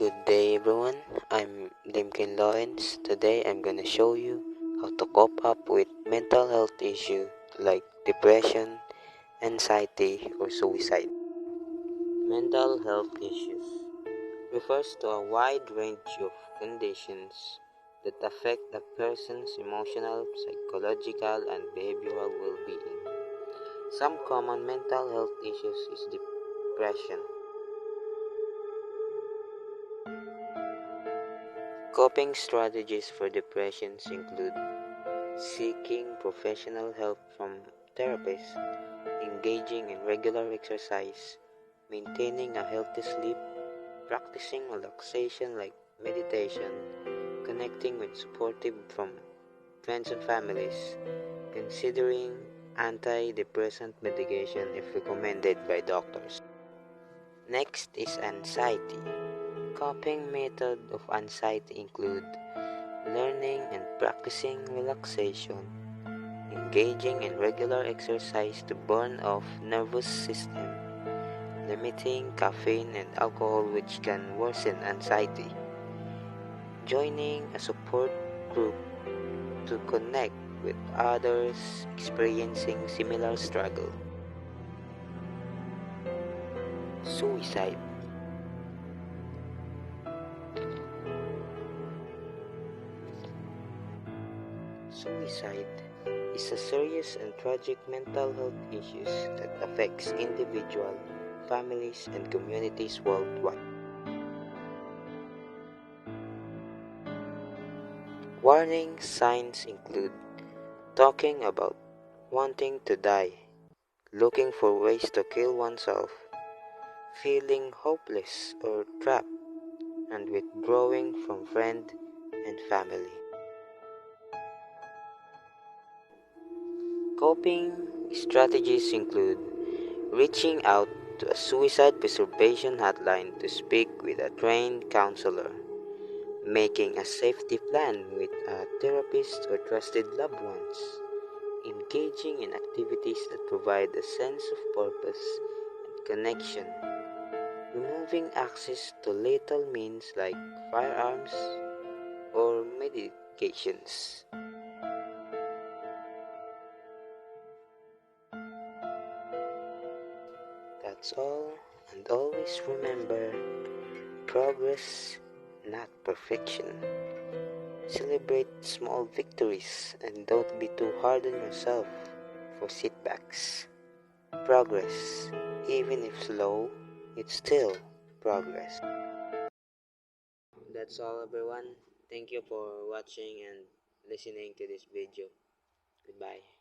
Good day everyone, I'm Limkin Lawrence. Today I'm gonna show you how to cope up with mental health issues like depression, anxiety, or suicide. Mental health issues refers to a wide range of conditions that affect a person's emotional, psychological, and behavioral well-being. Some common mental health issues is depression. Coping strategies for depressions include seeking professional help from therapists, engaging in regular exercise, maintaining a healthy sleep, practicing relaxation like meditation, connecting with supportive from friends and families, considering antidepressant medication if recommended by doctors. Next is anxiety. Coping methods of anxiety include learning and practicing relaxation, engaging in regular exercise to burn off nervous system, limiting caffeine and alcohol which can worsen anxiety, joining a support group to connect with others experiencing similar struggle. Suicide. Suicide is a serious and tragic mental health issue that affects individuals, families, and communities worldwide. Warning signs include talking about wanting to die, looking for ways to kill oneself, feeling hopeless or trapped, and withdrawing from friends and family. Coping strategies include reaching out to a suicide preservation hotline to speak with a trained counselor, making a safety plan with a therapist or trusted loved ones, engaging in activities that provide a sense of purpose and connection, removing access to lethal means like firearms or medications. That's all, and always remember, progress, not perfection. Celebrate small victories and don't be too hard on yourself for setbacks. Progress, even if slow, it's still progress. That's all everyone. Thank you for watching and listening to this video. Goodbye.